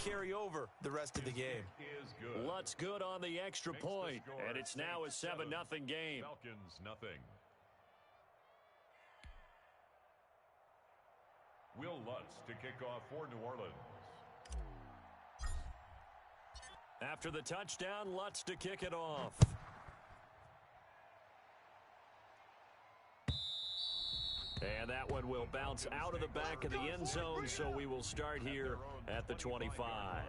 carry over the rest of the game. Lutz good on the extra point, and it's now a 7-0 game. Falcons nothing. Will Lutz to kick off for New Orleans. After the touchdown, Lutz to kick it off. And that one will bounce out of the back of the end zone, so we will start here at the 25.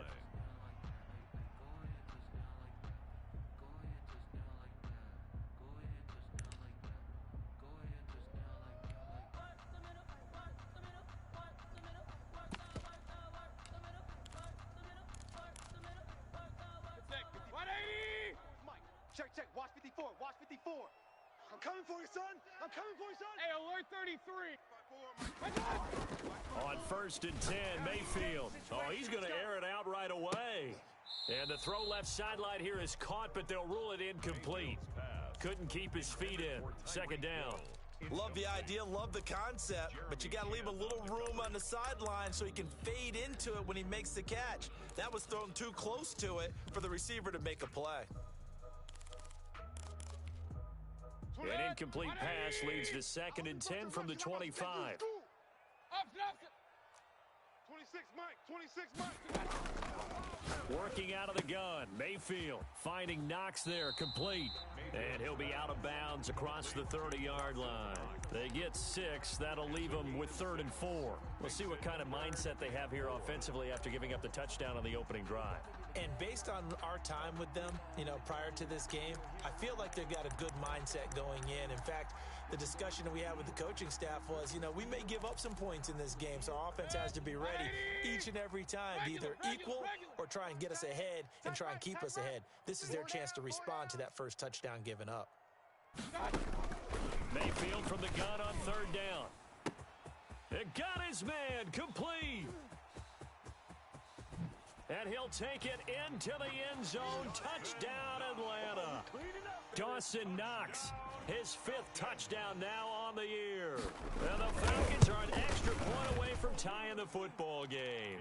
Check. Watch 54. Watch 54. I'm coming for you, son. I'm coming for you, son. Hey, alert 33. On 1st and 10, Mayfield. Oh, he's going to air it out right away. And the throw left sideline here is caught, but they'll rule it incomplete. Couldn't keep his feet in. 2nd down. Love the idea, love the concept, but you got to leave a little room on the sideline so he can fade into it when he makes the catch. That was thrown too close to it for the receiver to make a play. An incomplete pass leads to 2nd and 10 from the 25. 26, Mike. Working out of the gun. Mayfield finding Knox there, complete. And he'll be out of bounds across the 30-yard line. They get 6. That'll leave them with 3rd and 4. We'll see what kind of mindset they have here offensively after giving up the touchdown on the opening drive. And based on our time with them, prior to this game, I feel like they've got a good mindset going in. In fact, the discussion that we had with the coaching staff was, we may give up some points in this game, so our offense has to be ready each and every time to either equal or try and get us ahead and try and keep us ahead. This is their chance to respond to that first touchdown given up. Mayfield from the gun on 3rd down. It got his man, complete. And he'll take it into the end zone. Touchdown, Atlanta. Dawson Knox, his 5th touchdown now on the year. And the Falcons are an extra point away from tying the football game.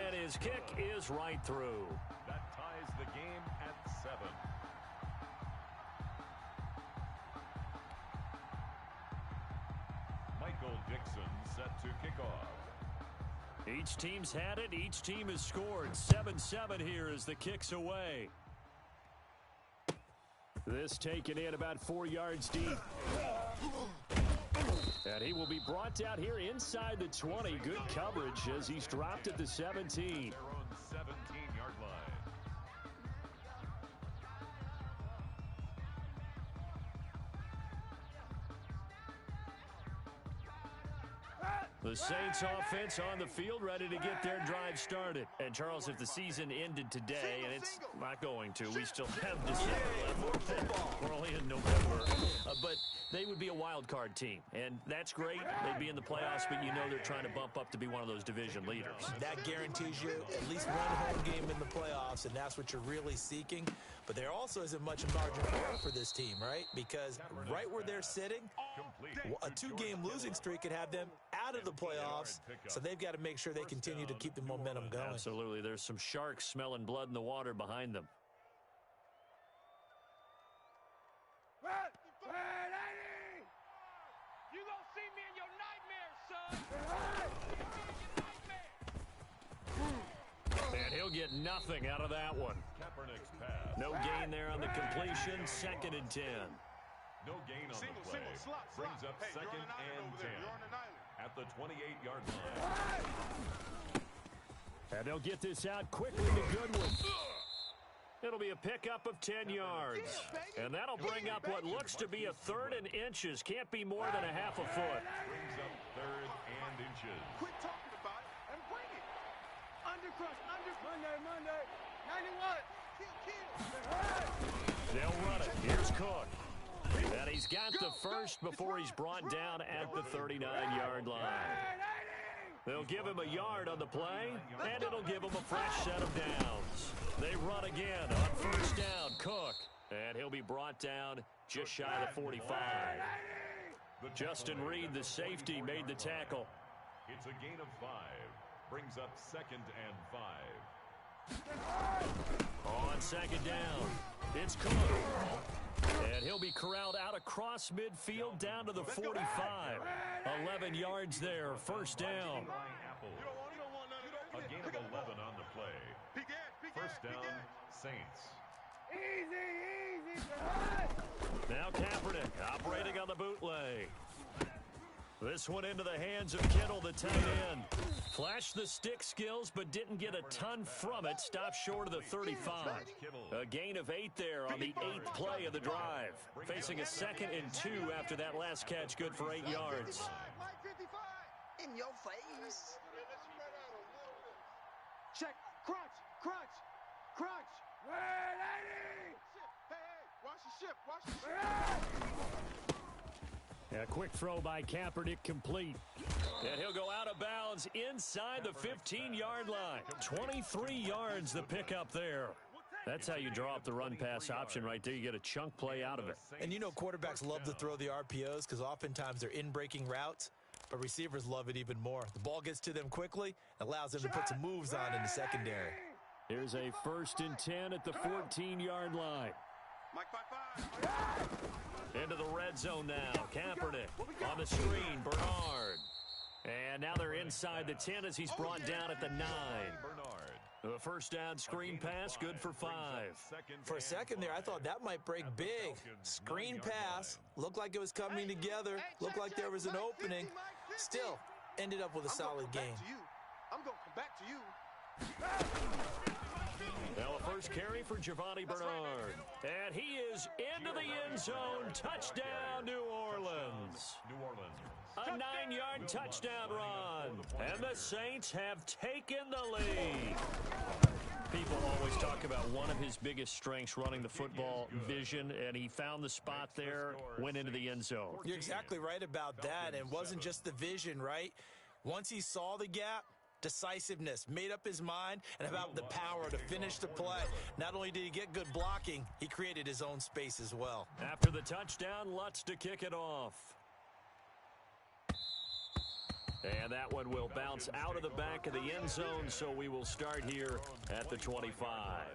And his kick is right through. That ties the game at 7. Michael Dixon set to kick off. Each team's had it. Each team has scored. 7-7 here as the kick's away. This taken in about 4 yards deep. And he will be brought down here inside the 20. Good coverage as he's dropped at the 17. Their own 17-yard line. The Saints offense on the field ready to get their drive started. And, Charles, if the season ended today, and it's not going to, we still have December left. We're only in November. But they would be a wild card team, and that's great. They'd be in the playoffs, but they're trying to bump up to be one of those division leaders. That guarantees you at least one home game in the playoffs, and that's what you're really seeking. But there also isn't much margin of error for this team, right? Because right where they're sitting, a 2-game losing streak could have them out of the playoffs, so they've got to make sure they continue to keep the momentum going. Absolutely. There's some sharks smelling blood in the water behind them. You gonna see me in your nightmares, son. And he'll get nothing out of that one. Kaepernick's pass. No gain there on the completion. 2nd and 10. No gain on the play. Brings up 2nd and 10 at the 28-yard line. And they'll get this out quickly to Goodwin. It'll be a pickup of 10 yards. And that'll bring up what looks to be a 3rd and inches. Can't be more than a half a foot. Brings up 3rd and inches. Quit talking about it and bring it. Undercrush. Monday. 91. They'll run it. Here's Cook. And he's got the first before he's brought down at the 39-yard line. They'll give him a yard on the play, and it'll give him a fresh set of downs. They run again on 1st down. Cook. And he'll be brought down just shy of the 45. Justin Reed, the safety, made the tackle. It's a gain of 5. Brings up 2nd and 5. On 2nd down, it's Cook. And he'll be corralled out across midfield down to the 45. 11 yards there, 1st down. A gain of 11 on the play. 1st down, Saints. Easy. Now Kaepernick operating on the bootleg. This one into the hands of Kittle, the tight end. Flashed the stick skills, but didn't get a ton from it. Stopped short of the 35. A gain of 8 there on the 8th play of the drive. Facing a 2nd and 2 after that last catch, good for 8 yards. In your face. Check. Crunch. Hey, watch the ship. A quick throw by Kaepernick complete. And he'll go out of bounds inside the 15-yard line. 23 yards the pickup there. That's how you draw up the run-pass option right there. You get a chunk play out of it. And you know quarterbacks love to throw the RPOs because oftentimes they're in-breaking routes, but receivers love it even more. The ball gets to them quickly, allows them to put some moves on in the secondary. Here's a 1st and 10 at the 14-yard line. Mike 5-5. Into the red zone now. Kaepernick on the screen. Bernard. And now they're inside the 10 as he's brought down at the 9. The 1st down screen pass, good for 5. For a second there, I thought that might break big. Screen pass. Looked like it was coming together. Looked like there was an opening. Still, ended up with a solid game. I'm going to come back to you. Now a first carry for Giovanni Bernard. And he is into the end zone. Touchdown, New Orleans. A 9-yard touchdown run. And the Saints have taken the lead. People always talk about one of his biggest strengths running the football, vision, and he found the spot there, went into the end zone. You're exactly right about that. And it wasn't just the vision, right? Once he saw the gap, decisiveness, made up his mind, and about the power to finish the play. Not only did he get good blocking, he created his own space as well. After the touchdown, Lutz to kick it off. And that one will bounce out of the back of the end zone, so we will start here at the 25.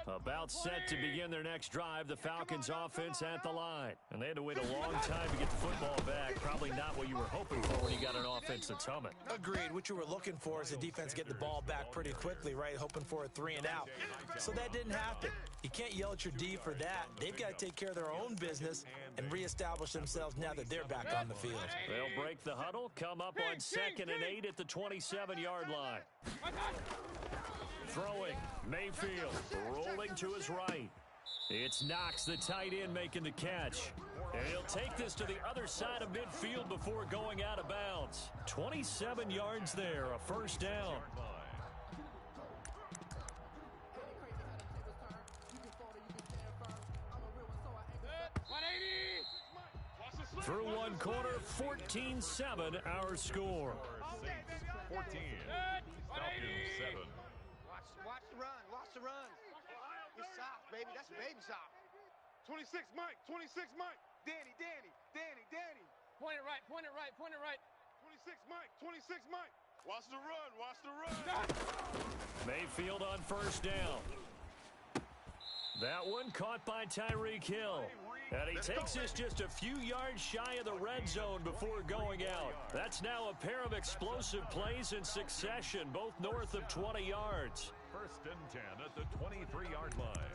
About set to begin their next drive, the Falcons offense at the line. And they had to wait a long time to get the football back. Probably not what you were hoping for when you got an offense that's humming. Agreed. What you were looking for is the defense get the ball back pretty quickly, right? Hoping for a 3 and out. So that didn't happen. You can't yell at your D for that. They've got to take care of their own business and reestablish themselves now that they're back on the field. They'll break the huddle, come up on 2nd and 8 at the 27-yard line. Throwing, Mayfield rolling to his right. It's Knox, the tight end, making the catch. And he'll take this to the other side of midfield before going out of bounds. 27 yards there, a 1st down. Through one quarter, 14-7, our score. 14. Falcons 7. Watch the run. You're soft, baby. That's baby soft. 26, Mike. 26, Mike. Danny. Point it right. 26, Mike. 26, Mike. Watch the run. Mayfield on 1st down. That one caught by Tyreek Hill. And he takes this just a few yards shy of the red zone before going out. That's now a pair of explosive plays in succession, both north of 20 yards. 1st and 10 at the 23-yard line.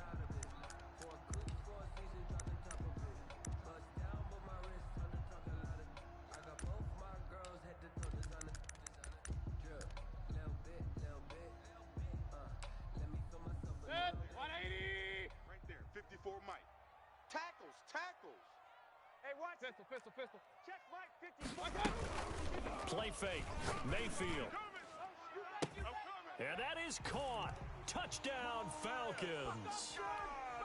Right there, 54 Mike. Tackles. Hey, watch. Pistol. Check Mike, 50. Play fake. Mayfield. And that is caught. Touchdown, Falcons.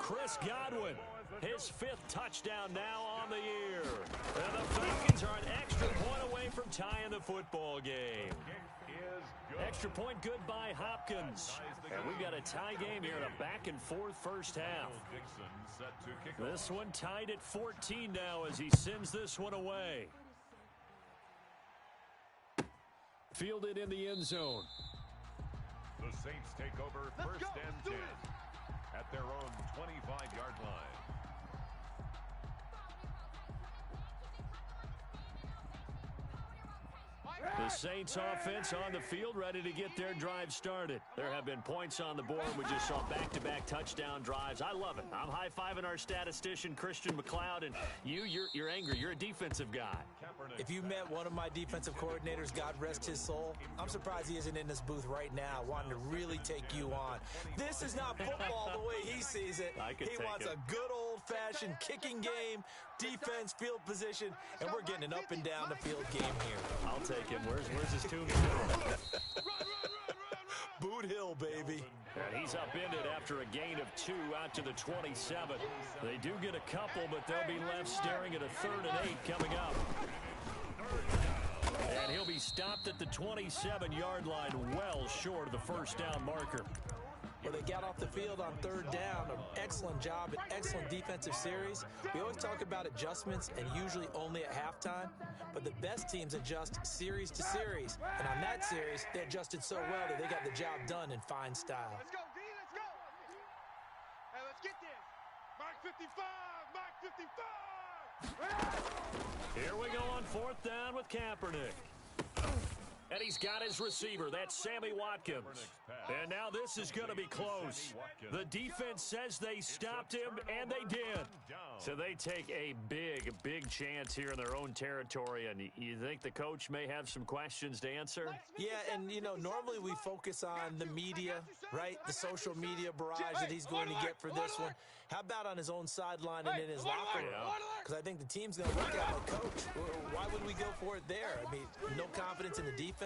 Chris Godwin. His 5th touchdown now on the year. And the Falcons are an extra point away from tying the football game. Extra point good by Hopkins. And we've got a tie game here in a back-and-forth first half. This one tied at 14 now as he sends this one away. Fielded in the end zone. The Saints take over first and 10 at their own 25-yard line. The Saints offense on the field, ready to get their drive started. There have been points on the board. We just saw back-to-back touchdown drives. I love it. I'm high-fiving our statistician, Christian McLeod, and you're angry. You're a defensive guy. If you met one of my defensive coordinators, God rest his soul, I'm surprised he isn't in this booth right now wanting to really take you on. This is not football the way he sees it. He wants a good old-fashioned kicking game, defense, field position, and we're getting an up-and-down the field game here. I'll take him. Where's his tune? Boot Hill, baby. And he's upended after a gain of 2 out to the 27. They do get a couple, but they'll be left staring at a 3rd and 8 coming up. And he'll be stopped at the 27-yard line, well short of the first down marker. Well, they got off the field on 3rd down. An excellent job, an excellent defensive series. We always talk about adjustments, and usually only at halftime. But the best teams adjust series to series. And on that series, they adjusted so well that they got the job done in fine style. Let's go, D, let's go. Hey, let's get this. Mark 55, Mark 55. Here we go on 4th down with Kaepernick. And he's got his receiver. That's Sammy Watkins. And now this is going to be close. The defense says they stopped him, and they did. So they take a big chance here in their own territory. And you think the coach may have some questions to answer? Yeah, and, you know, normally we focus on the media, right? The social media barrage that he's going to get for this one. How about on his own sideline and in his locker room? Because I think the team's going to look at the coach. Why would we go for it there? I mean, no confidence in the defense.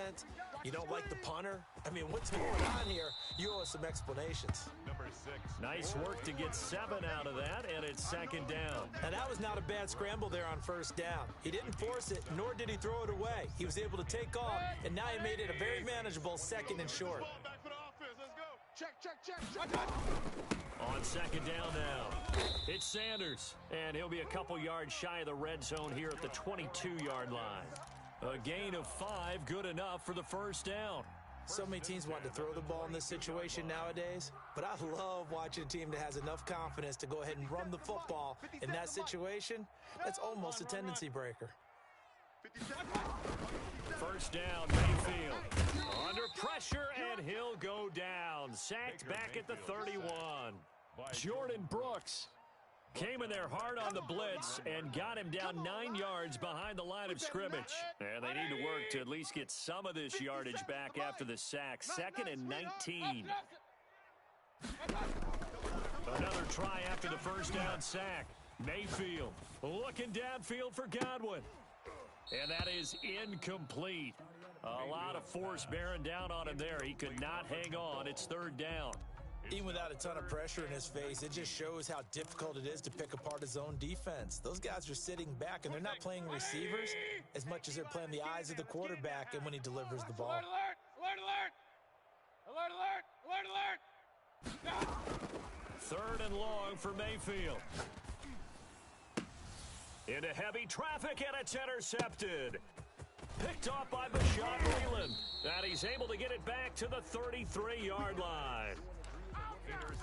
You don't like the punter. I mean, what's going on here? You owe us some explanations. Number 6. Nice work to get 7 out of that, and it's 2nd down. And that was not a bad scramble there on 1st down. He didn't force it, nor did he throw it away. He was able to take off, and now he made it a very manageable 2nd and short. Back for the offense. Let's go. Check. On 2nd down now, it's Sanders, and he'll be a couple yards shy of the red zone here at the 22-yard line. A gain of 5, good enough for the 1st down. So many teams want to throw the ball in this situation nowadays, but I love watching a team that has enough confidence to go ahead and run the football. In that situation, that's almost a tendency breaker. 1st down, Mayfield. Under pressure, and he'll go down. Sacked back at the 31. Jordan Brooks came in there hard on the blitz and got him down 9 yards behind the line of scrimmage. And they need to work to at least get some of this yardage back after the sack. 2nd and 19. Another try after the 1st down sack. Mayfield looking downfield for Godwin. And that is incomplete. A lot of force bearing down on him there. He could not hang on. It's 3rd down. Even without a ton of pressure in his face, it just shows how difficult it is to pick apart his own defense. Those guys are sitting back, and they're not playing receivers as much as they're playing the eyes of the quarterback and when he delivers the ball. Alert, alert, alert, alert, alert, alert, alert. 3rd and long for Mayfield. Into heavy traffic, and it's intercepted. Picked off by Bashaud Breeland. And he's able to get it back to the 33-yard line.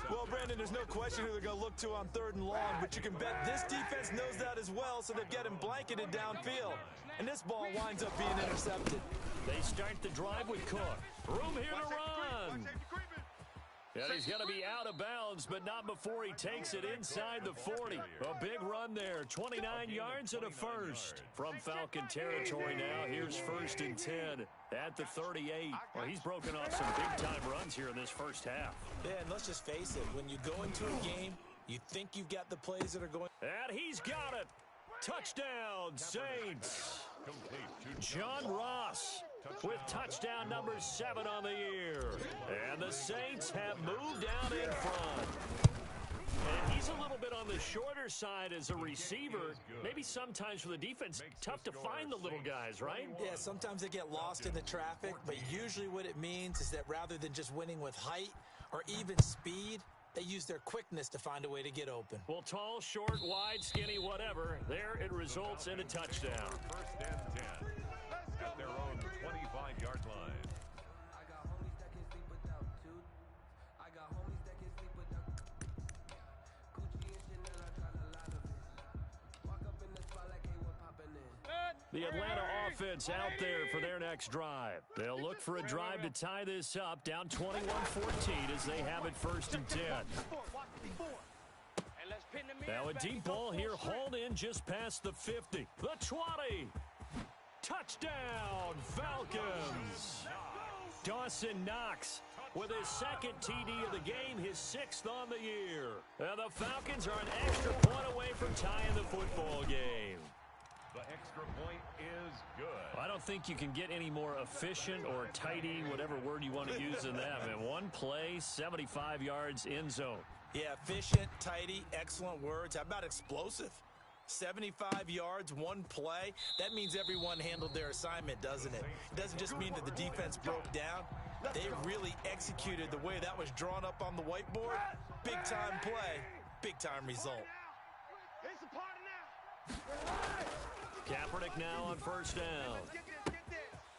Well, Brandon, there's no question who they're going to look to on 3rd and long, but you can bet this defense knows that as well, so they've got him blanketed downfield. And this ball winds up being intercepted. They start the drive with Cook. Room here to run. And he's going to be out of bounds, but not before he takes it inside the 40. A big run there, 29 yards and a 1st. From Falcon territory now, here's 1st and 10 at the 38. Well, he's broken off some big-time runs here in this first half. Yeah, and let's just face it, when you go into a game, you think you've got the plays that are going. And he's got it. Touchdown, Saints. John Ross with touchdown number 7 on the year. And the Saints have moved down in front. And he's a on the shorter side as a receiver. Maybe sometimes for the defense, tough to find the little guys, right? Yeah, sometimes they get lost in the traffic, but usually what it means is that rather than just winning with height or even speed, they use their quickness to find a way to get open. Well, tall, short, wide, skinny, whatever. There it results in a touchdown. First and 10 at their own 25-yard line. The Atlanta offense out there for their next drive. They'll look for a drive to tie this up, down 21-14 as they have it first and 10. Now a deep ball here, hauled in just past the 50. The 20. Touchdown, Falcons. Dawson Knox with his second TD of the game, his 6th on the year. And the Falcons are an extra point away from tying the football game. The extra point is good. I don't think you can get any more efficient or tidy, whatever word you want to use in that. Man, one play, 75 yards, end zone. Yeah, efficient, tidy, excellent words. How about explosive? 75 yards, one play. That means everyone handled their assignment, doesn't it? It doesn't just mean that the defense broke down. They really executed the way that was drawn up on the whiteboard. Big-time play, big-time result. It's a party now. Kaepernick now on first down.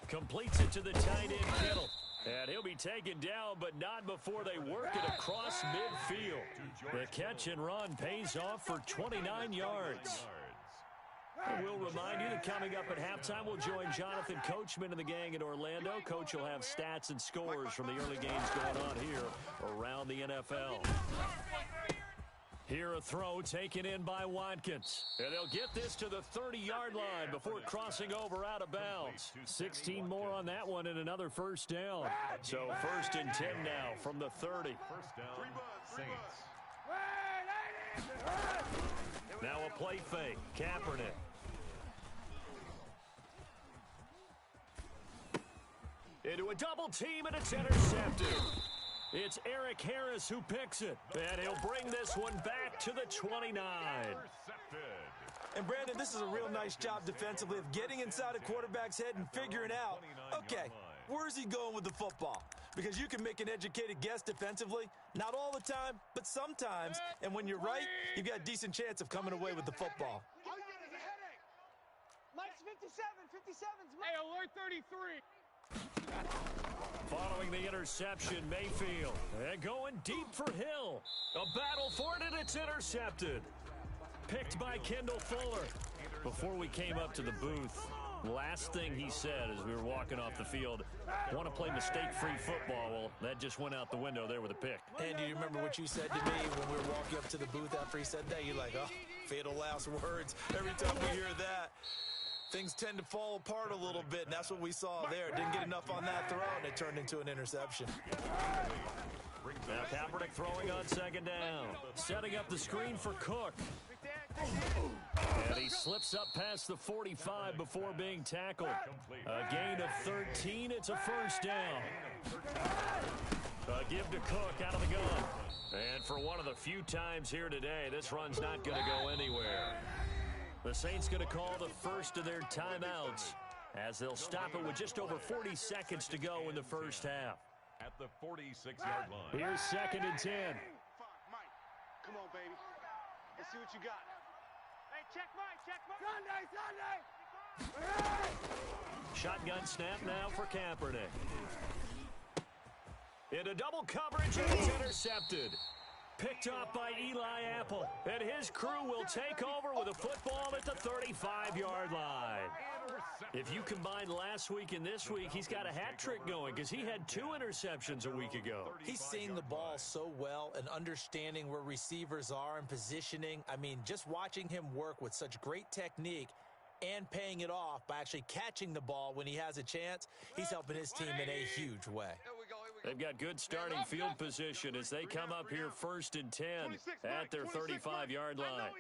Completes it to the tight end, Kittle. And he'll be taken down, but not before they work it across midfield. The catch and run pays off for 29 yards. We'll remind you that coming up at halftime, we'll join Jonathan Coachman and the gang in Orlando. Coach will have stats and scores from the early games going on here around the NFL. Here a throw taken in by Watkins. And they'll get this to the 30-yard line before crossing over out of bounds. 16 more on that one and another first down. So first and 10 now from the 30. First down, Saints. Now a play fake. Kaepernick. Into a double team, and it's intercepted. It's Eric Harris who picks it, and he'll bring this one back to the 29. And Brandon, this is a real nice job defensively of getting inside a quarterback's head and figuring out, okay, where's he going with the football? Because you can make an educated guess defensively, not all the time, but sometimes. And when you're right, you've got a decent chance of coming away with the football. All you get is a headache. Mike's 57. 57's Mike. Hey, alert 33. Following the interception, Mayfield. And going deep for Hill. A battle for it, and it's intercepted. Picked by Kendall Fuller. Before we came up to the booth, last thing he said as we were walking off the field, want to play mistake-free football. Well, that just went out the window there with a pick. And do you remember what you said to me when we were walking up to the booth after he said that? You're like, oh, fatal last words. Every time we hear that, things tend to fall apart a little bit, and that's what we saw there. Didn't get enough on that throw, and it turned into an interception. Now Kaepernick throwing on second down. Setting up the screen for Cook. And he slips up past the 45 before being tackled. A gain of 13. It's a first down. A give to Cook out of the gun. And for one of the few times here today, this run's not going to go anywhere. The Saints going to call the first of their timeouts as they'll stop it with just over 40 seconds to go in the first half. At the 46-yard line. Here's second and 10. Mike, come on, baby. Let's see what you got. Hey, check Mike. Sunday. Shotgun snap now for Kaepernick. Into double coverage, and it's intercepted. Picked off by Eli Apple. And his crew will take over with a football at the 35-yard line. If you combine last week and this week, he's got a hat trick going because he had 2 interceptions a week ago. He's seeing the ball so well and understanding where receivers are and positioning. I mean, just watching him work with such great technique and paying it off by actually catching the ball when he has a chance, he's helping his team in a huge way. They've got good starting field position as they come up here first and 10 at their 35-yard line.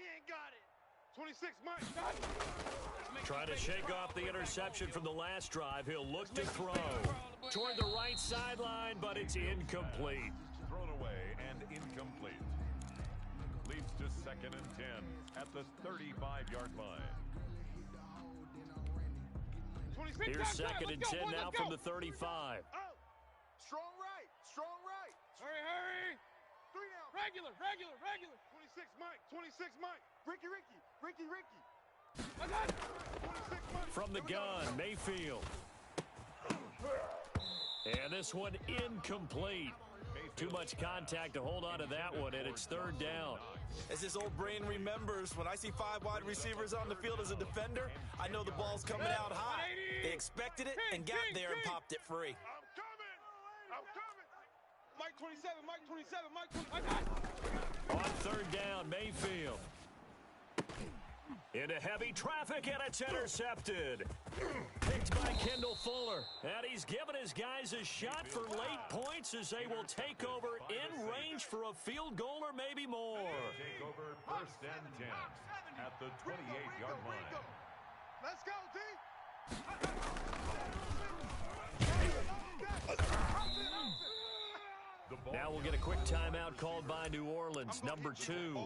26, Mike. Trying to shake off the interception from the last drive. He'll look to throw toward the right sideline, but it's incomplete. Thrown away and incomplete. Leads to 2nd and 10 at the 35-yard line. Here's 2nd and 10 now from the 35. Oh, strong right, strong right. Hurry, hurry. 3 down. Regular. 26 Mike, 26 Mike. Ricky. I got it. 26 Mike. From the gun, Mayfield. And this one incomplete. Too much contact to hold on to that one, and it's 3rd down. As his old brain remembers, when I see 5 wide receivers on the field as a defender, I know the ball's coming out high. They expected it and got there and popped it free. I'm coming. Mike 27. I got it. On 3rd down, Mayfield. Into heavy traffic, and it's intercepted. Picked by Kendall Fuller. And he's given his guys a shot for late points as they will take over in range for a field goal or maybe more. Take over 1st and 10 at the 28-yard line. Let's go, D. Now we'll get a quick timeout called by New Orleans, number 2,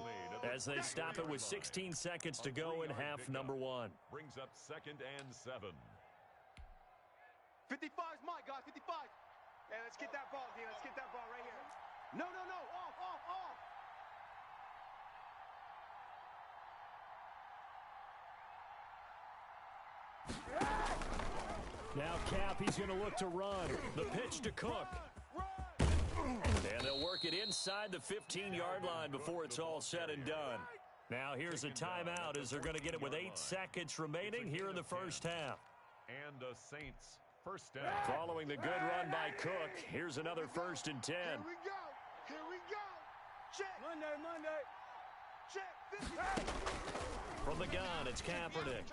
as they stop it with 16 seconds to go in half number 1. Brings up 2nd and 7. 55's my guy, 55. Hey, let's get that ball, D. Let's get that ball right here. No. Off. Now Cap, he's going to look to run. The pitch to Cook. And they'll work it inside the 15-yard line before it's all said and done. Now here's a timeout as they're going to get it with 8 seconds remaining here in the first half. And the Saints 1st down. Following the good run by Cook, here's another 1st and 10. Here we go. Check. Monday. Check. 50. From the gun, it's Kaepernick.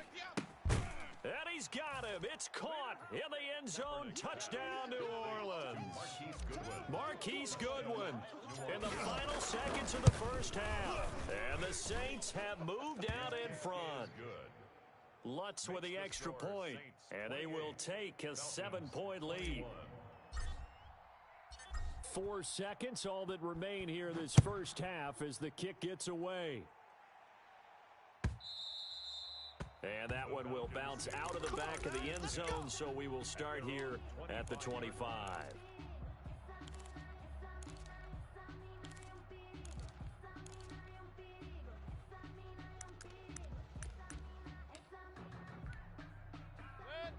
And he's got him. It's caught in the end zone. Touchdown, New Orleans. Marquise Goodwin in the final seconds of the first half. And the Saints have moved out in front. Lutz with the extra point, and they will take a 7-point lead. 4 seconds, all that remain here this first half as the kick gets away. And that one will bounce out of the back of the end zone, so we will start here at the 25.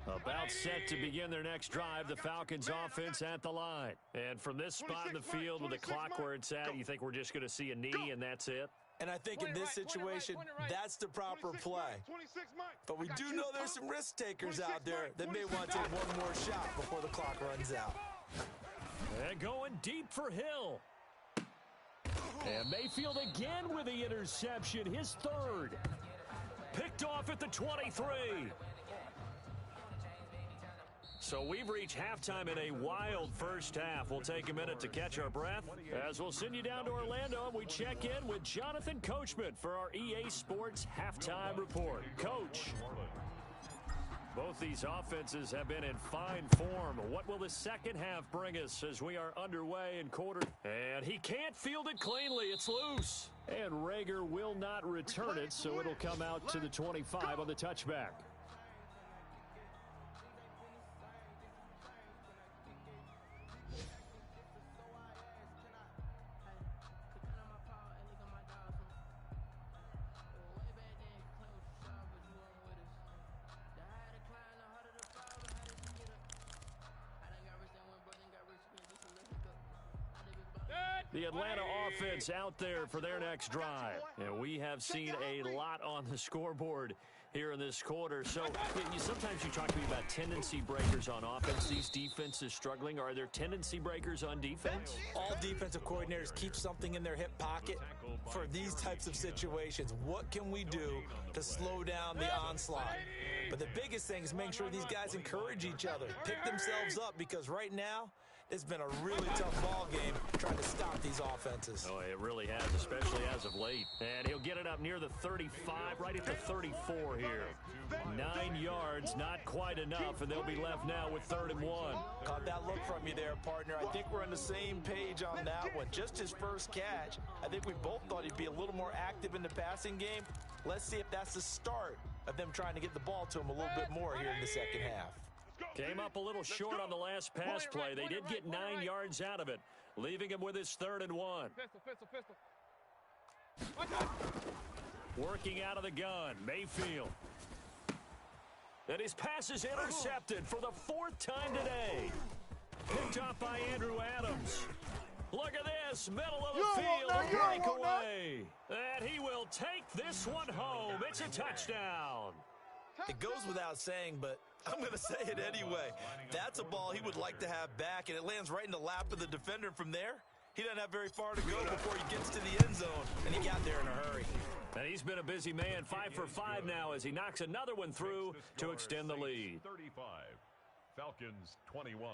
About set to begin their next drive, the Falcons offense at the line. And from this spot in the field with the clock where it's at, you think we're just going to see a knee and that's it? And I think in this situation, that's the proper play. But we do know there's some risk takers out there that may want to take one more shot before the clock runs out. And going deep for Hill. And Mayfield again with the interception, his 3rd. Picked off at the 23. So we've reached halftime in a wild first half. We'll take a minute to catch our breath as we'll send you down to Orlando and we check in with Jonathan Coachman for our EA Sports Halftime Report. Coach, both these offenses have been in fine form. What will the second half bring us as we are underway in quarter? And he can't field it cleanly. It's loose. And Rager will not return it, so it'll come out to the 25 on the touchback. The Atlanta offense out there for their next drive. And we have seen a lot on the scoreboard here in this quarter. So sometimes you talk to me about tendency breakers on offense. These defenses struggling. Are there tendency breakers on defense? All defensive coordinators keep something in their hip pocket for these types of situations. What can we do to slow down the onslaught? But the biggest thing is make sure these guys encourage each other, pick themselves up, because right now It's been a really tough ball game trying to stop these offenses. Oh, it really has, especially as of late. And he'll get it up near the 35, right at the 34 here. 9 yards, not quite enough, and they'll be left now with 3rd and 1. Caught that look from you there, partner. I think we're on the same page on that one. Just his first catch. I think we both thought he'd be a little more active in the passing game. Let's see if that's the start of them trying to get the ball to him a little bit more here in the second half. Came up a little short on the last pass play. They did get 9 yards out of it, leaving him with his 3rd and 1. Working out of the gun, Mayfield. And his pass is intercepted for the 4th time today. Picked up by Andrew Adams. Look at this, middle of the field, breakaway. And he will take this one home. It's a touchdown. It goes without saying, but I'm going to say it anyway. That's a ball he would like to have back, and it lands right in the lap of the defender. From there, he doesn't have very far to go before he gets to the end zone, and he got there in a hurry. And he's been a busy man, 5 for 5 now as he knocks another one through to extend the lead. 35, Falcons 21.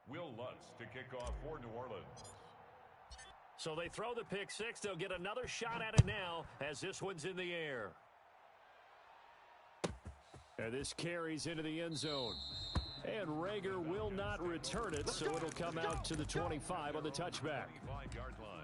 Will Lutz to kick off for New Orleans. So they throw the pick six. They'll get another shot at it now as this one's in the air. And this carries into the end zone. And Rager will not return it, so it'll come out to the 25 on the touchback. 25-yard line.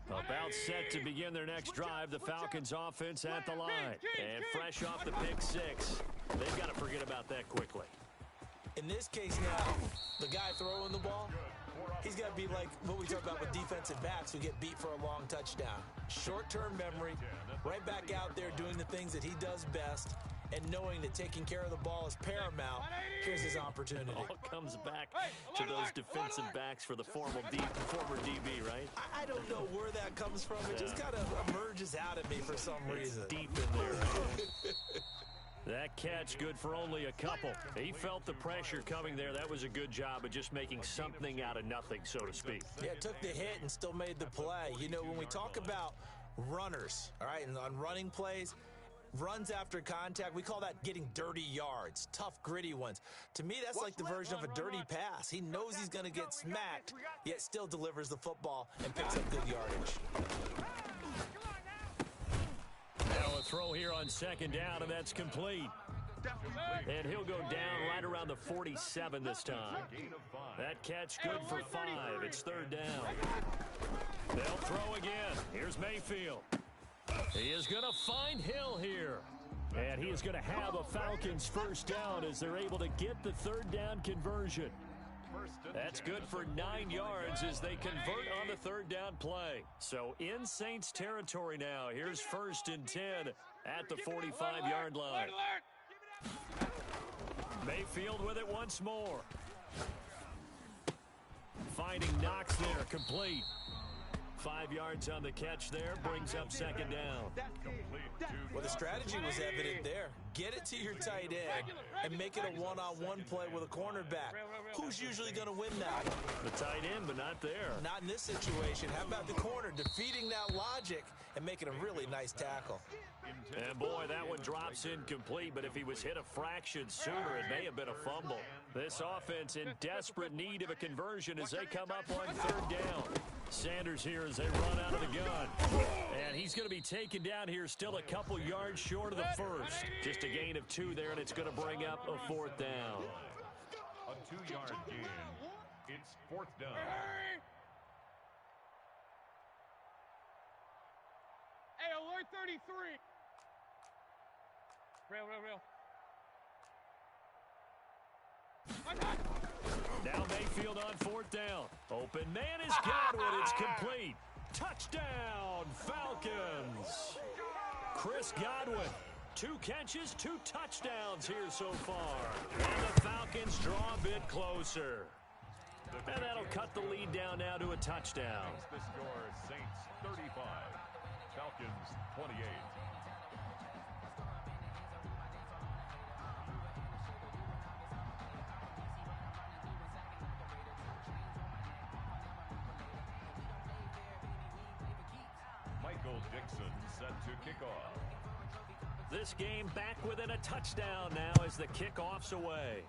About set to begin their next drive, the Falcons offense at the line. And fresh off the pick six, they've got to forget about that quickly. In this case now, the guy throwing the ball, he's got to be like what we talk about with defensive backs who get beat for a long touchdown. Short-term memory, right back out there doing the things that he does best, and knowing that taking care of the ball is paramount. Here's his opportunity. All comes back to those defensive backs for the former DB, right? I don't know where that comes from. It just kind of emerges out of me for some reason. It's deep in there. That catch good for only a couple. He felt the pressure coming there. That was a good job of just making something out of nothing, so to speak. Yeah, took the hit and still made the play. You know, when we talk about runners, all right, and on running plays, runs after contact, we call that getting dirty yards, tough, gritty ones. To me, that's like the version of a dirty pass. He knows he's going to get smacked, yet still delivers the football and picks up good yardage. Now a throw here on second down, and that's complete. And he'll go down right around the 47 this time. That catch good for 5. It's third down. They'll throw again. Here's Mayfield. He is going to find Hill here. And he is going to have a Falcons first down as they're able to get the third down conversion. That's good for 9 yards as they convert on the third down play. So in Saints territory now. Here's 1st and 10 at the 45-yard line. Mayfield with it once more. Finding Knox there, complete. 5 yards on the catch there, brings up second down. Well, the strategy was evident there. Get it to your tight end and make it a one-on-one play with a cornerback. Who's usually going to win that? The tight end, but not there. Not in this situation. How about the corner defeating that logic and making a really nice tackle? And boy, that one drops incomplete, but if he was hit a fraction sooner, it may have been a fumble. This offense in desperate need of a conversion as they come up on third down. Sanders here as they run out of the gun. And he's going to be taken down here still a couple yards short of the first. Just a gain of 2 there, and it's going to bring up a 4th down. A 2-yard gain. It's 4th down. Hey, alert 33. Real. Now Mayfield on 4th down. Open man is Godwin. It's complete. Touchdown, Falcons. Chris Godwin. 2 catches, 2 touchdowns here so far. And the Falcons draw a bit closer. And that'll cut the lead down now to a touchdown. The score, Saints 35, Falcons 28. Michael Dixon set to kick off. This game back within a touchdown now as the kickoff's away.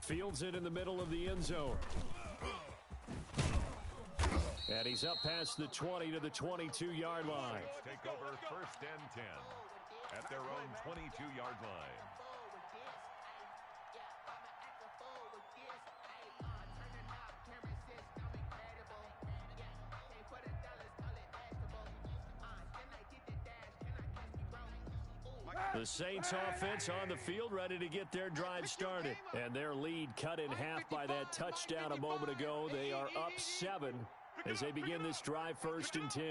Fields it in the middle of the end zone. And he's up past the 20 to the 22-yard line. Take over 1st and 10 at their own 22-yard line. The Saints offense on the field ready to get their drive started. And their lead cut in half by that touchdown a moment ago. They are up 7 as they begin this drive 1st and 10.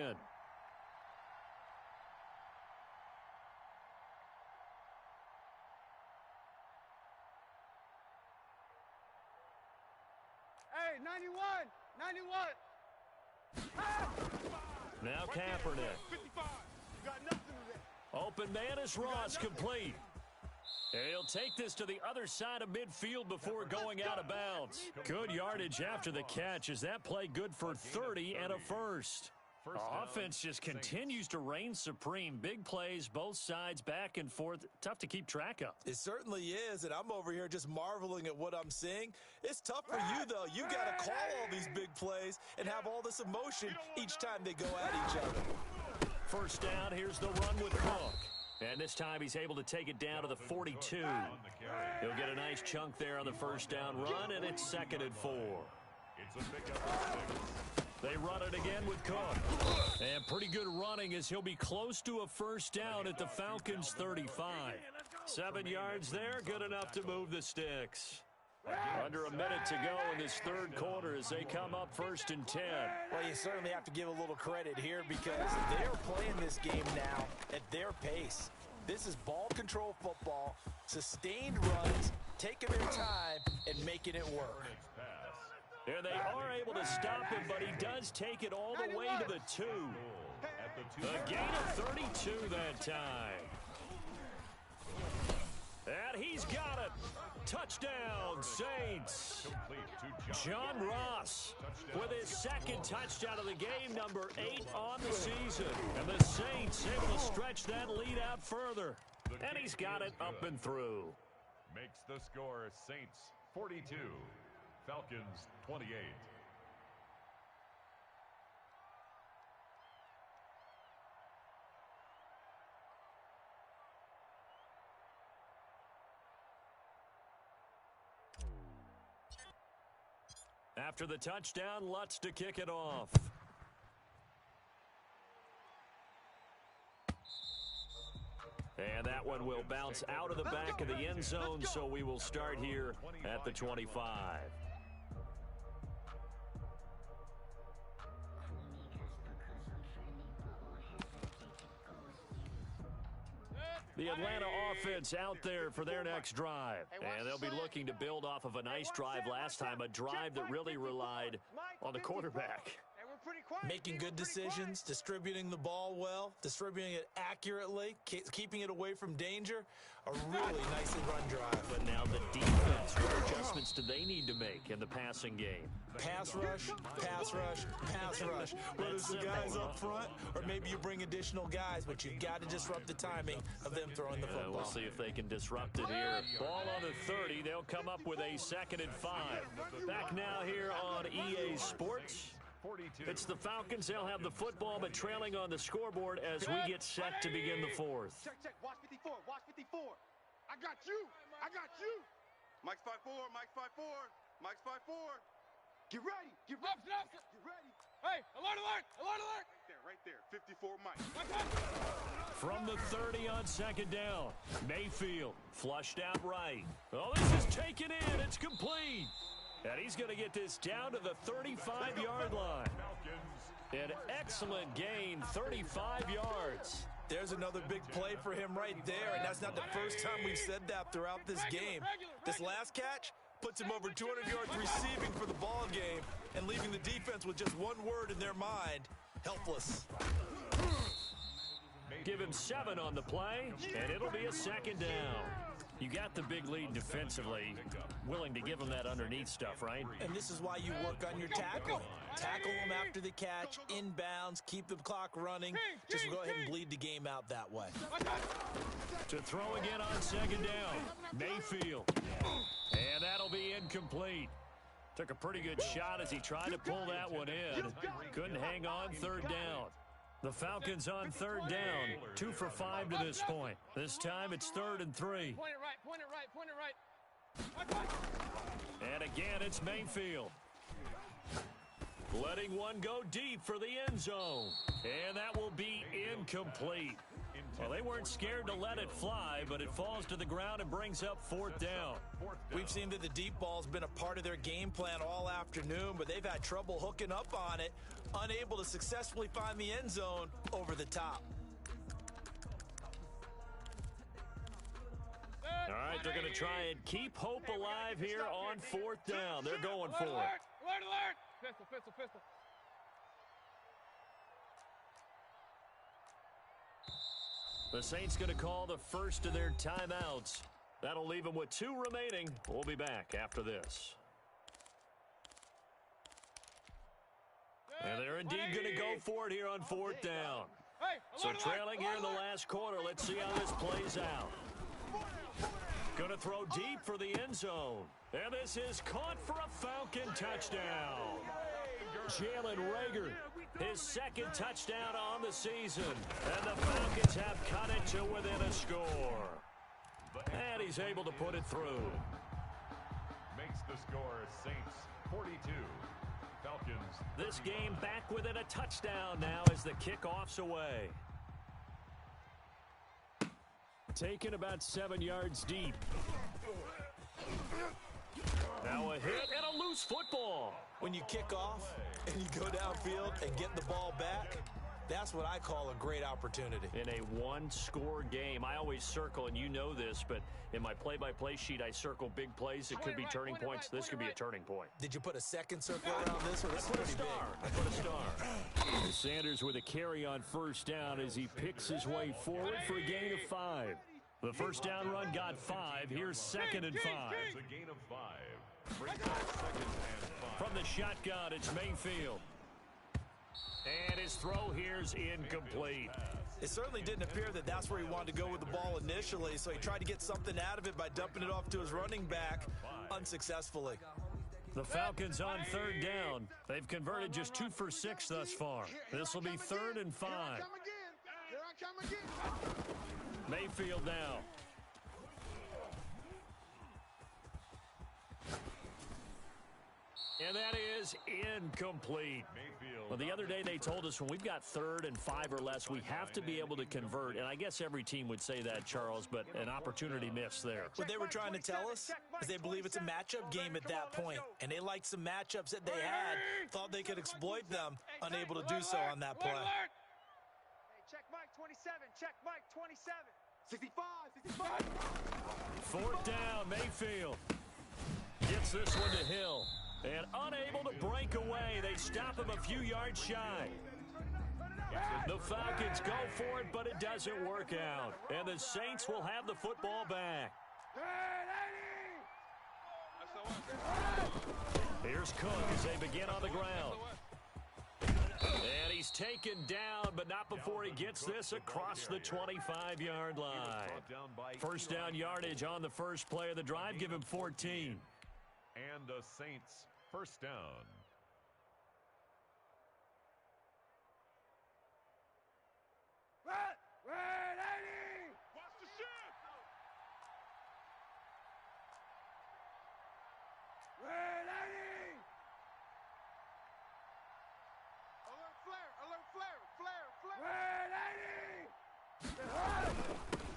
Hey, 91! 91! Now Kaepernick. 55! Got nothing to that. Open man is Ross, complete. He'll take this to the other side of midfield before going out of bounds. Good yardage after the catch. Is that play good for 30 and a first? Offense just continues to reign supreme. Big plays, both sides, back and forth. Tough to keep track of. It certainly is, and I'm over here just marveling at what I'm seeing. It's tough for you, though. You got to call all these big plays and have all this emotion each time they go at each other. First down, here's the run with Cook. And this time he's able to take it down to the 42. He'll get a nice chunk there on the first down run, and it's 2nd and 4. It's a pickup. They run it again with Cook. And pretty good running as he'll be close to a first down at the Falcons' 35. 7 yards there, good enough to move the sticks. Under a minute to go in this 3rd quarter as they come up 1st and 10. Well, you certainly have to give a little credit here because they're playing this game now at their pace. This is ball control football, sustained runs, taking their time, and making it work. And they are able to stop him, but he does take it all the way to the 2. A gain of 32 that time. And he's got it. Touchdown, Saints. John Ross with his 2nd touchdown of the game, number 8 on the season. And the Saints able to stretch that lead out further. And he's got it up and through. Makes the score Saints 42, Falcons 28. After the touchdown, Lutz to kick it off. And that one will bounce out of the back of the end zone, so we will start here at the 25. The Atlanta offense out there for their next drive. And they'll be looking to build off of a nice drive last time, a drive that really relied on the quarterback. Making good decisions, distributing the ball well, distributing it accurately, keeping it away from danger. A really nicely run drive. But now the defense, what adjustments do they need to make in the passing game? Pass rush, pass rush, pass rush. Whether it's the guys up front or maybe you bring additional guys, but you've got to disrupt the timing of them throwing the football. We'll see if they can disrupt it here. Ball on the 30. They'll come up with a 2nd and 5. Back now here on EA Sports. It's the Falcons. They'll have the football, but trailing on the scoreboard as we get set to begin the 4th. Check. Watch 54. Watch 54. I got you. I got you. Mike's 5'4". Mike's 5'4". Mike's 5'4". Get ready. Get ready. Get ready. Hey, alert, alert. Alert, alert. Right there. 54 Mike. From the 30 on 2nd down. Mayfield flushed out right. Oh, this is taken in. It's complete. And he's going to get this down to the 35-yard line. An excellent gain, 35 yards. There's another big play for him right there, and that's not the first time we've said that throughout this game. This last catch puts him over 200 yards receiving for the ball game and leaving the defense with just one word in their mind: helpless. Give him 7 on the play, and it'll be a 2nd down. You got the big lead defensively, willing to give them that underneath stuff, right? And this is why you work on your tackling. Tackle them after the catch, inbounds, keep the clock running. Just go ahead and bleed the game out that way. To throw again on second down, Mayfield. And that'll be incomplete. Took a pretty good shot as he tried to pull that one in. Couldn't hang on third down. The Falcons on third down, 2 for 5 to this point. This time it's 3rd and 3. Point it right, point it right, point it right. And again, it's Mayfield. Letting one go deep for the end zone. And that will be incomplete. Well, they weren't scared to let it fly, but it falls to the ground and brings up 4th down. We've seen that the deep ball's been a part of their game plan all afternoon, but they've had trouble hooking up on it, unable to successfully find the end zone over the top. All right, they're going to try and keep hope alive here on 4th down. They're going for it. Alert! Pistol, pistol, pistol. The Saints going to call the first of their timeouts. That'll leave them with 2 remaining. We'll be back after this. And they're indeed going to go for it here on 4th down. So trailing here in the last quarter. Let's see how this plays out. Going to throw deep for the end zone. And this is caught for a Falcon touchdown. Jalen Reagor, his 2nd touchdown on the season. And the Falcons have cut it to within a score. And he's able to put it through. Makes the score Saints 42. Falcons. This game back within a touchdown now as the kickoff's away. Taken about 7 yards deep. Now a hit and a loose football. When you kick off and you go downfield and get the ball back, that's what I call a great opportunity. In a one-score game, I always circle, and you know this, but in my play-by-play sheet, I circle big plays. It could be turning points. This could be a turning point. Did you put a second circle around this one? I put a star. I put a star. Sanders with a carry on 1st down as he picks his way forward for a gain of 5. The 1st down run got 5. Here's 2nd and 5. It's a gain of 5. Brings up 2nd and 5. From the shotgun, it's Mayfield. And his throw here's incomplete. It certainly didn't appear that that's where he wanted to go with the ball initially, so he tried to get something out of it by dumping it off to his running back unsuccessfly. The Falcons on 3rd down. They've converted just 2 for 6 thus far. This will be 3rd and 5. Here I come again. Mayfield now. And that is incomplete. Well, the other day they told us when we've got 3rd and 5 or less, we have to be able to convert. And I guess every team would say that, Charles, but an opportunity missed there. What they were trying to tell us is they believe it's a matchup game at that point. And they liked some matchups that they had, thought they could exploit them, unable to do so on that play. Check Mike 27. Check Mike 27. 65. 4th down, Mayfield. Gets this one to Hill. And unable to break away. They stop him a few yards shy. The Falcons go for it, but it doesn't work out. And the Saints will have the football back. Here's Cook as they begin on the ground. And he's taken down, but not before he gets this across the 25-yard line. 1st down yardage on the first play of the drive. Give him 14. And the Saints 1st down. Watch the shift.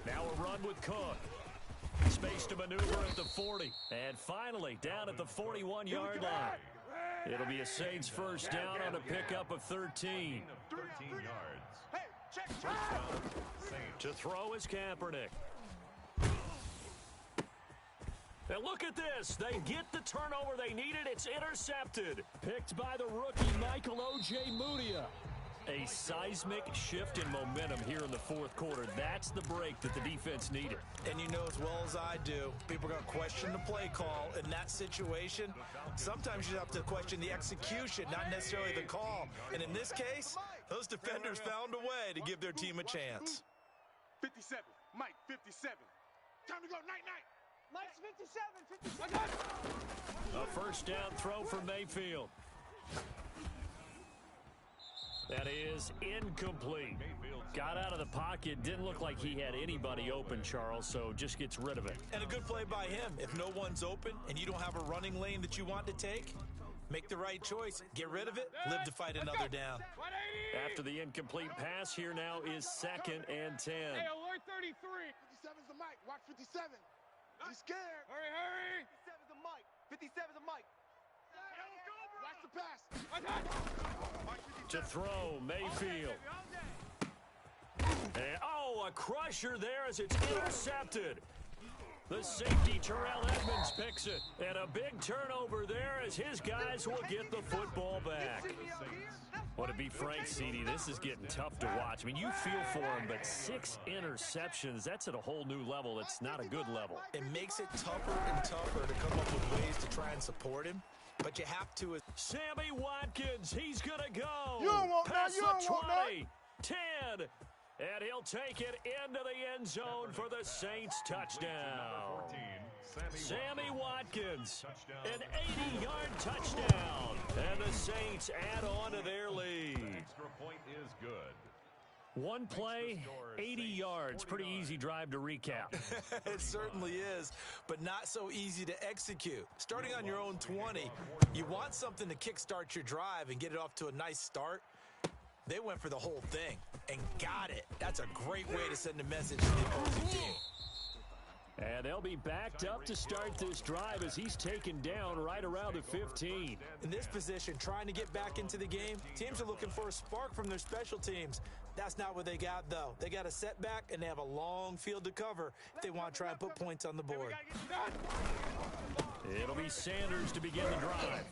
Now a run with Cook. Space to maneuver at the 40. And finally, down at the 41-yard line. It'll be a Saints 1st down on a pickup of 13. 13 yards. Hey, check. First down, Saints. To throw is Kaepernick. And look at this. They get the turnover they needed. It's intercepted. Picked by the rookie, Michael O.J. Mudia. A seismic shift in momentum here in the fourth quarter. That's the break that the defense needed. And you know as well as I do, people are going to question the play call. In that situation, sometimes you have to question the execution, not necessarily the call. And in this case, those defenders found a way to give their team a chance. 57. Mike, 57. Time to go. Night. Mike's 57. A first down throw for Mayfield. That is incomplete. Got out of the pocket. Didn't look like he had anybody open, Charles, so just gets rid of it. And a good play by him. If no one's open and you don't have a running lane that you want to take, make the right choice. Get rid of it. Live to fight another down. After the incomplete pass, here now is 2nd and 10. Hey, alert 33. 57's the Mike. Watch 57. He's scared. Hurry. 57's the Mike. 57's the Mike. Watch the pass. To throw, Mayfield. And, a crusher there as it's intercepted. The safety, Terrell Edmonds, picks it. And a big turnover there as his guys will get the football back. Well, to be frank, CD, this is getting tough to watch. I mean, you feel for him, but 6 interceptions, that's at a whole new level. It's not a good level. It makes it tougher and tougher to come up with ways to try and support him. But you have to. Sammy Watkins, he's going to go. You don't want Past that. You don't the want that. 20, 10, and he'll take it into the end zone for the Saints touchdown. Sammy Watkins, an 80-yard touchdown, and the Saints add on to their lead. Extra point is good. One play, 80 yards. Pretty easy drive to recap. It certainly is, but not so easy to execute. Starting on your own 20, you want something to kickstart your drive and get it off to a nice start. They went for the whole thing and got it. That's a great way to send a message to the opposing team. And they'll be backed up to start this drive as he's taken down right around the 15. In this position, trying to get back into the game, teams are looking for a spark from their special teams. That's not what they got, though. They got a setback, and they have a long field to cover if they want to try and put points on the board. It'll be Sanders to begin the drive.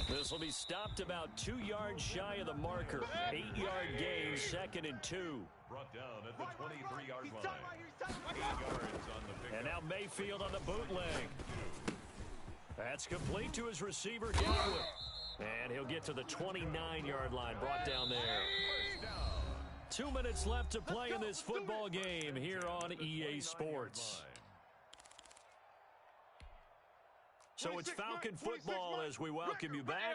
This will be stopped about 2 yards shy of the marker. 8-yard gain, 2nd and 2. Brought down at the 23-yard line. 8 yards on the pick. And now Mayfield on the bootleg. That's complete to his receiver, Goodwin. And he'll get to the 29-yard line, brought down there. 2 minutes left to play in this football game here on EA Sports. So it's Falcon football as we welcome you back.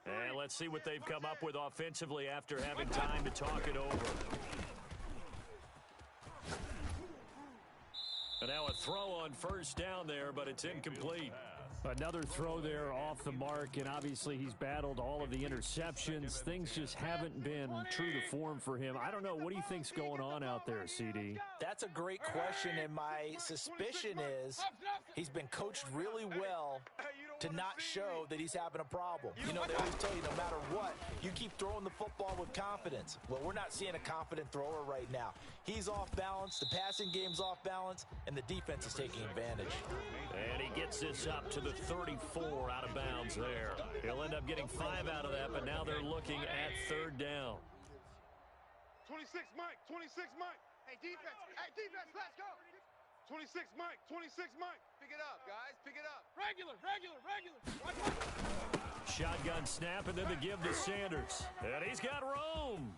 And let's see what they've come up with offensively after having time to talk it over. And now a throw on first down there, but it's incomplete. Another throw there off the mark, and obviously he's battled all of the interceptions. Things just haven't been true to form for him. I don't know. What do you think's going on out there, CD? That's a great question, and my suspicion is he's been coached really well to not show that he's having a problem. You know, they always tell you no matter what, you keep throwing the football with confidence. Well, we're not seeing a confident thrower right now. He's off balance, the passing game's off balance, and the defense is taking advantage. And he gets this up to the 34 out of bounds there. He'll end up getting 5 out of that, but now they're looking at 3rd down. 26 Mike. 26 Mike. Hey, defense, let's go. 26 Mike. 26 Mike. Pick it up, guys. Pick it up. Regular. Shotgun snap, and then the give to Sanders. And he's got room.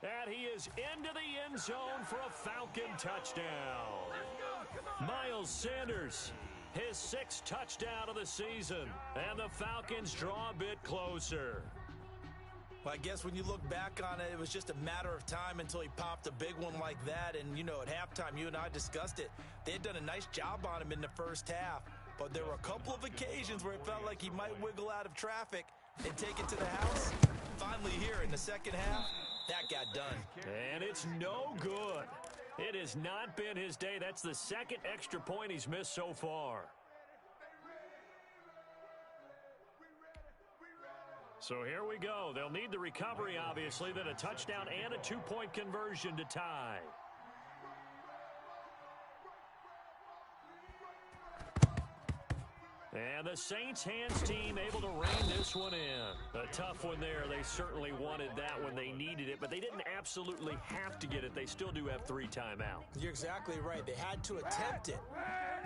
And he is into the end zone for a Falcon touchdown. Miles Sanders, his 6th touchdown of the season. And the Falcons draw a bit closer. Well, I guess when you look back on it, it was just a matter of time until he popped a big one like that. And, you know, at halftime, you and I discussed it. They had done a nice job on him in the first half. But there were a couple of occasions where it felt like he might wiggle out of traffic and take it to the house. Finally here in the second half, that got done. And it's no good. It has not been his day. That's the 2nd extra point he's missed so far. So here we go. They'll need the recovery, obviously, then a touchdown and a 2-point conversion to tie. And And the Saints hands team able to rein this one in. A tough one there. They certainly wanted that when they needed it, but they didn't absolutely have to get it. They still do have 3 timeouts. You're exactly right. They had to attempt it.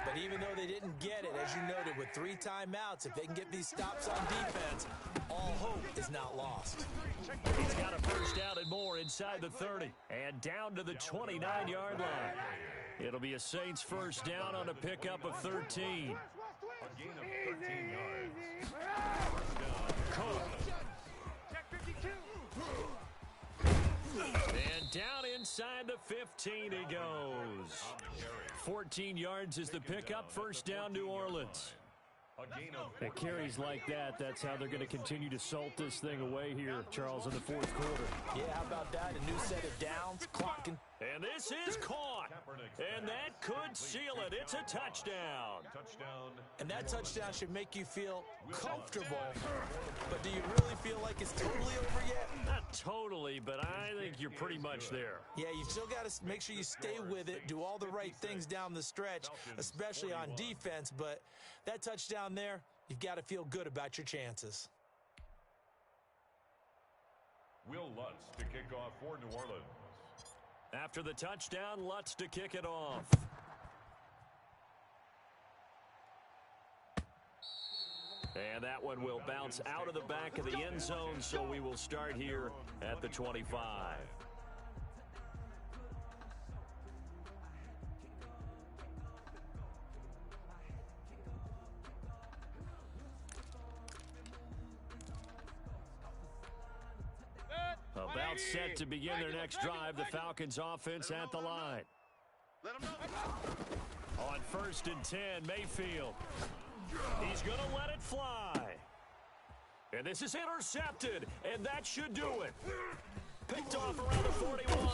But even though they didn't get it, as you noted, with 3 timeouts, if they can get these stops on defense, all hope is not lost. He's got a first down and more inside the 30 and down to the 29-yard line. It'll be a Saints first down on a pickup of 13. A gain of 13 yards. Cook. And down inside the 15 he goes. 14 yards is the pickup. First down, New Orleans. At carries like that, that's how they're going to continue to salt this thing away here, Charles, in the fourth quarter. Yeah, how about that? A new set of downs, clocking. And this is caught. And that could seal it. It's a touchdown. And that touchdown should make you feel comfortable. But do you really feel like it's totally over yet? Not totally, but I think you're pretty much there. Yeah, you've still got to make sure you stay with it, do all the right things down the stretch, especially on defense. But that touchdown there, you've got to feel good about your chances. Will Lutz to kick off for New Orleans. After the touchdown, Lutz to kick it off. And that one will bounce out of the back of the end zone, so we will start here at the 25. About set to begin their next drive, the Falcons offense at the line. On 1st and 10, Mayfield. He's going to let it fly. And this is intercepted, and that should do it. Picked off around the 41.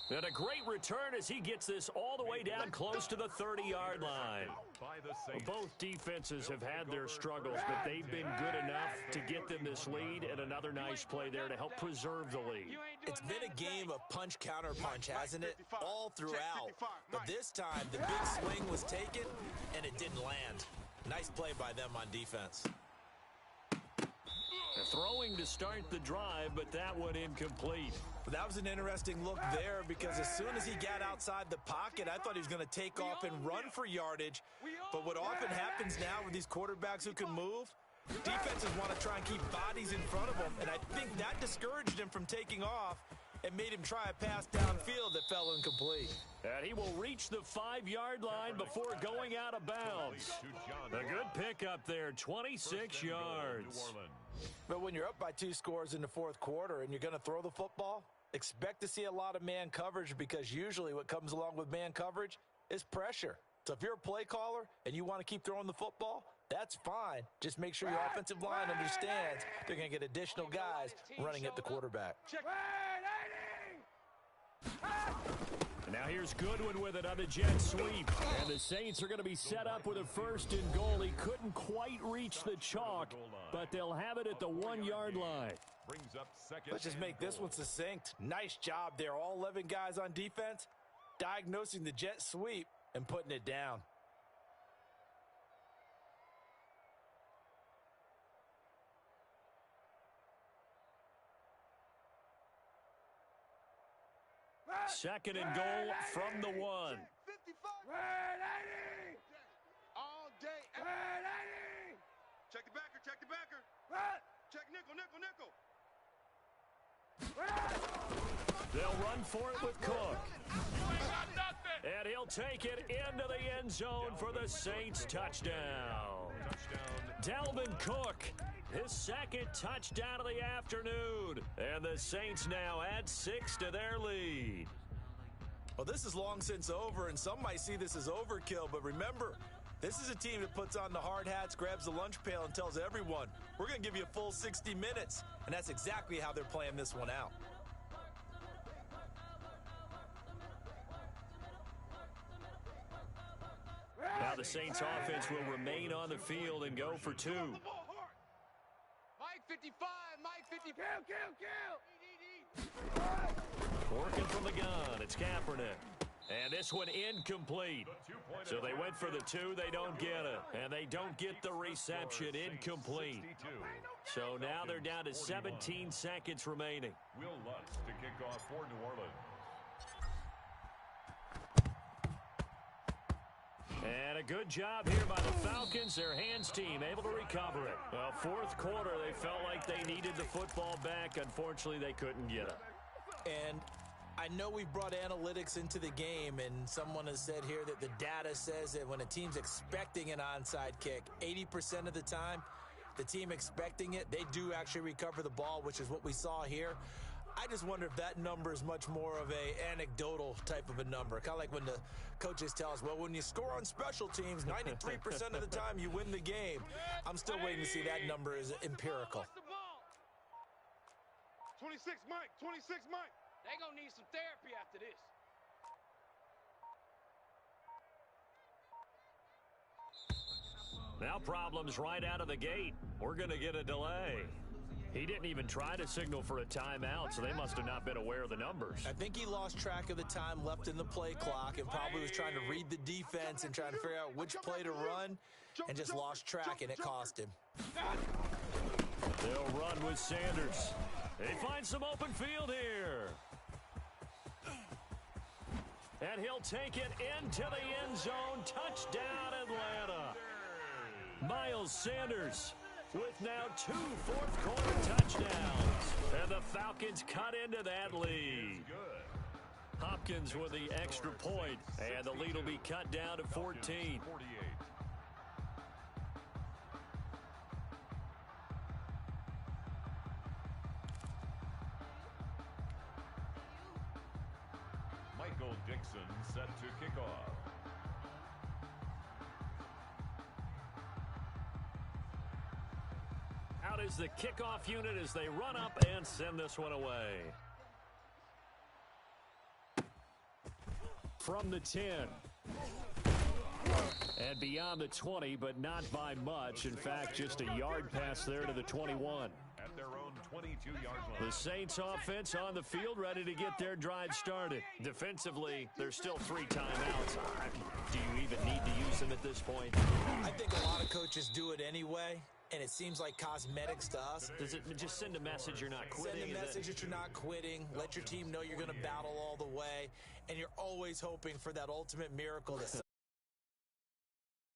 And a great return as he gets this all the way down close to the 30-yard line. Both defenses have had their struggles, but they've been good enough to get them this lead, and another nice play there to help preserve the lead. It's been a game of punch-counter-punch, hasn't it? All throughout. But this time, the big swing was taken, and it didn't land. Nice play by them on defense. Throwing to start the drive, but that one incomplete. That was an interesting look there because as soon as he got outside the pocket, I thought he was going to take off and run for yardage. But what often happens now with these quarterbacks who can move, defenses want to try and keep bodies in front of them. And I think that discouraged him from taking off and made him try a pass downfield that fell incomplete. And he will reach the 5-yard line before going out of bounds. A good pickup there, 26 yards. But when you're up by 2 scores in the fourth quarter and you're going to throw the football, expect to see a lot of man coverage because usually what comes along with man coverage is pressure. So if you're a play caller and you want to keep throwing the football, that's fine. Just make sure your offensive line understands they're going to get additional guys running at the quarterback. Now here's Goodwin with it on the jet sweep. And the Saints are going to be set up with a 1st and goal. He couldn't quite reach the chalk, but they'll have it at the 1-yard line. Let's just make this one succinct. Nice job there. All 11 guys on defense diagnosing the jet sweep and putting it down. Second and goal from the 1. All day. Check the backer, check the backer. Check nickel, nickel, nickel. They'll run for it with Cook. And he'll take it into the end zone for the Saints touchdown. Dalvin Cook, his 2nd touchdown of the afternoon. And the Saints now add 6 to their lead. Well, this is long since over, and some might see this as overkill, but remember, this is a team that puts on the hard hats, grabs the lunch pail, and tells everyone, we're going to give you a full 60 minutes, and that's exactly how they're playing this one out. Now the Saints offense will remain on the field and go for 2. Mike 55, Mike 50. Kill. Working from the gun, it's Kaepernick. And this one incomplete. So they went for the 2, they don't get it. And they don't get the reception, incomplete. So now they're down to 17 seconds remaining. Will Lutz to kick off for New Orleans. And a good job here by the Falcons, their hands team, able to recover it. Well, fourth quarter, they felt like they needed the football back. Unfortunately, they couldn't get it. And I know we've brought analytics into the game, and someone has said here that the data says that when a team's expecting an onside kick, 80% of the time, the team expecting it, they do actually recover the ball, which is what we saw here. I just wonder if that number is much more of a anecdotal type of a number. Kind of like when the coaches tell us, well, when you score on special teams, 93% of the time you win the game. I'm still waiting to see that number is empirical. 26 Mike, 26 Mike. They gonna need some therapy after this. Now problems right out of the gate. We're going to get a delay. He didn't even try to signal for a timeout, so they must have not been aware of the numbers. I think he lost track of the time left in the play clock and probably was trying to read the defense and trying to figure out which play to run and just lost track, and it cost him. They'll run with Sanders. They find some open field here. And he'll take it into the end zone. Touchdown, Atlanta. Miles Sanders with now 2 fourth-quarter touchdowns. And the Falcons cut into that lead. Hopkins with the extra point, and the lead will be cut down to 14. Michael Dixon set to kick off. Out is the kickoff unit as they run up and send this one away. From the 10. And beyond the 20, but not by much. In fact, just a yard pass there to the 21. At their own 22-yard line. The Saints offense on the field, ready to get their drive started. Defensively, there's still 3 timeouts. Do you even need to use them at this point? I think a lot of coaches do it anyway, and it seems like cosmetics to us. Does it just send a message you're not quitting? Send a message that you're not quitting. Let your team know you're going to battle all the way, and you're always hoping for that ultimate miracle that